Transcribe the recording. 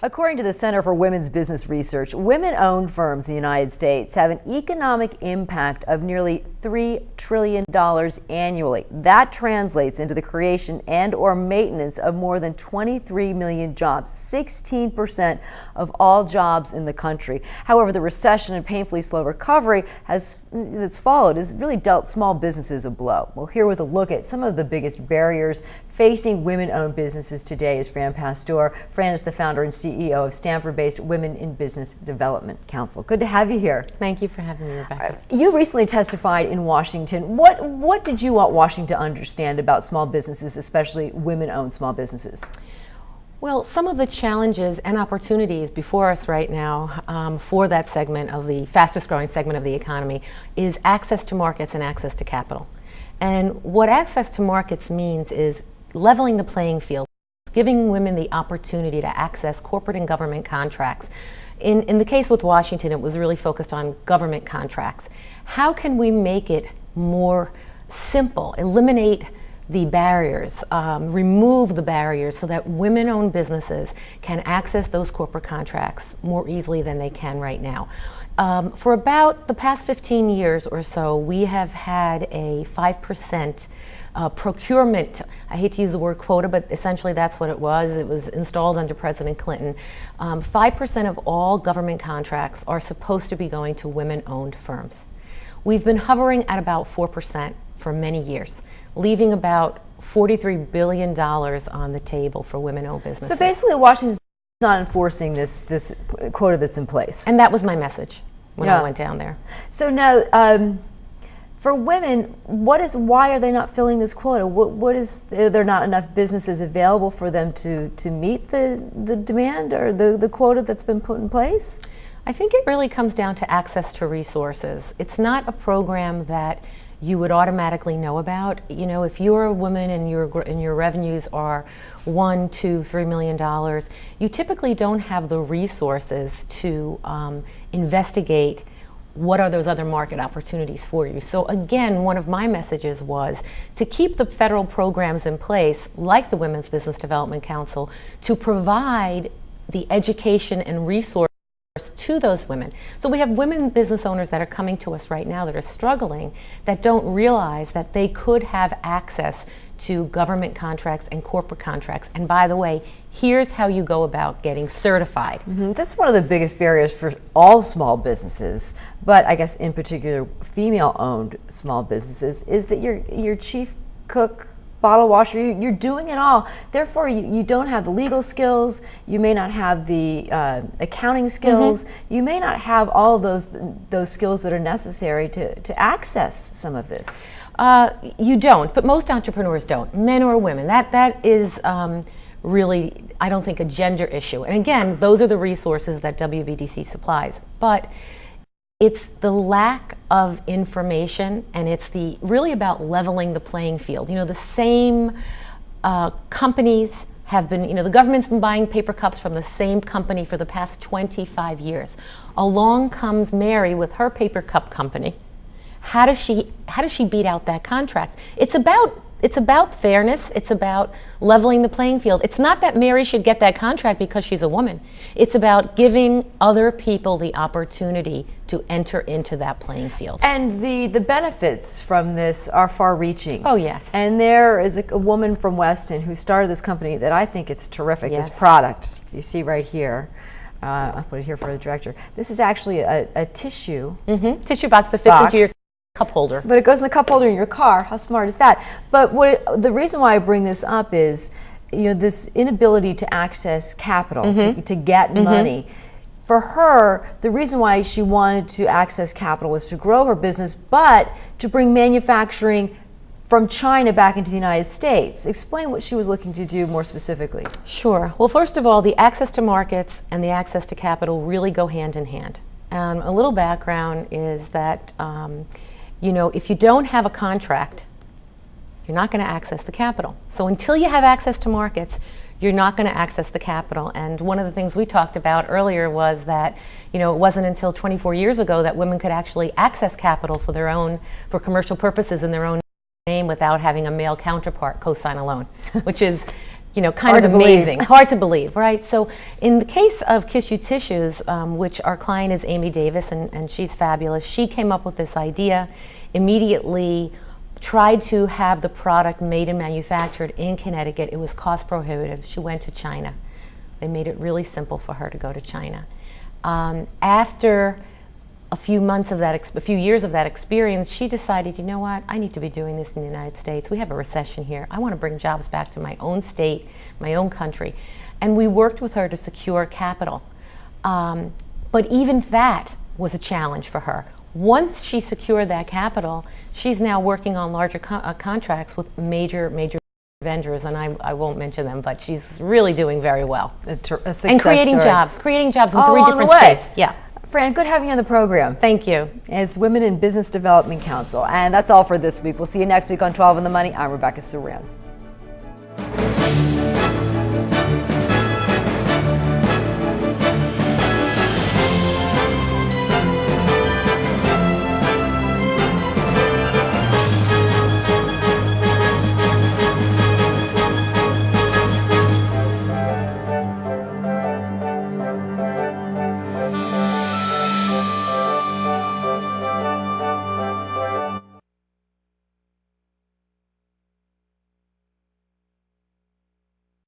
According to the Center for Women's Business Research, women-owned firms in the United States have an economic impact of nearly $3 trillion annually. That translates into the creation and or maintenance of more than 23 million jobs, 16% of all jobs in the country. However, the recession and painfully slow recovery that's followed has really dealt small businesses a blow. Well, here with a look at some of the biggest barriers facing women-owned businesses today is Fran Pastore. Fran is the founder and CEO of Stanford-based Women in Business Development Council. Good to have you here. Thank you for having me, Rebecca. You recently testified in Washington. What did you want Washington to understand about small businesses, especially women-owned small businesses? Well, some of the challenges and opportunities before us right now for that segment of the fastest growing segment of the economy is access to markets and access to capital. And what access to markets means is leveling the playing field, giving women the opportunity to access corporate and government contracts. In the case with Washington, it was really focused on government contracts. How can we make it more simple, eliminate the barriers, remove the barriers so that women-owned businesses can access those corporate contracts more easily than they can right now? For about the past 15 years or so, we have had a 5% procurement, I hate to use the word quota, but essentially that's what it was. It was installed under President Clinton. 5% of all government contracts are supposed to be going to women-owned firms. We've been hovering at about 4% for many years, leaving about $43 billion on the table for women-owned businesses. So basically Washington's not enforcing this quota that's in place. And that was my message when I went down there. So now, for women, why are they not filling this quota? Are there not enough businesses available for them to meet the demand or the quota that's been put in place? I think it really comes down to access to resources. It's not a program that you would automatically know about. You know, if you're a woman and your revenues are $1, $2, $3 million, you typically don't have the resources to investigate what are those other market opportunities for you. So again, one of my messages was to keep the federal programs in place, like the Women's Business Development Council, to provide the education and resources to those women. So we have women business owners that are coming to us right now that are struggling, that don't realize that they could have access to government contracts and corporate contracts. And by the way, here's how you go about getting certified. That's one of the biggest barriers for all small businesses, but I guess in particular female-owned small businesses, is that your chief cook, bottle washer, you're doing it all. Therefore, you don't have the legal skills, you may not have the accounting skills, you may not have all of those skills that are necessary to access some of this. You don't, but most entrepreneurs don't, men or women. That is really, I don't think, a gender issue. And again, those are the resources that WBDC supplies. But it's the lack of information, and it's really about leveling the playing field. You know, the same companies have been, the government's been buying paper cups from the same company for the past 25 years. Along comes Mary with her paper cup company. How does she beat out that contract? It's about fairness. It's about leveling the playing field. It's not that Mary should get that contract because she's a woman. It's about giving other people the opportunity to enter into that playing field. And the benefits from this are far-reaching. Oh, yes. And there is a woman from Weston who started this company that I think it's terrific, Yes. this product you see right here. I'll put it here for the director. This is actually a tissue. Tissue box that fits into your cup holder. But it goes in the cup holder in your car. How smart is that? But the reason why I bring this up is, this inability to access capital, to get money. For her, the reason why she wanted to access capital was to grow her business, but to bring manufacturing from China back into the United States. Explain what she was looking to do more specifically. Sure. Well, first of all, the access to markets and the access to capital really go hand in hand. A little background is that if you don't have a contract, you're not going to access the capital. So until you have access to markets, you're not going to access the capital. And one of the things we talked about earlier was that, it wasn't until 24 years ago that women could actually access capital for commercial purposes in their own name without having a male counterpart co-sign a loan, which is kind Hard of to believe. amazing. Hard to believe, right? So in the case of Kiss You Tissues, which our client is Amy Davis, and she's fabulous, she came up with this idea, immediately tried to have the product made and manufactured in Connecticut. It was cost prohibitive. She went to China. They made it really simple for her to go to China. After a few years of that experience, she decided, you know what, I need to be doing this in the United States. We have a recession here. I want to bring jobs back to my own state, my own country. And we worked with her to secure capital. But even that was a challenge for her. Once she secured that capital, she's now working on larger contracts with major vendors, and I won't mention them, but she's really doing very well. A success and creating story. jobs in All 3 along different the way. states. Yeah. Fran, good having you on the program. Thank you. It's Women in Business Development Council. And that's all for this week. We'll see you next week on 12 on the Money. I'm Rebecca Saran.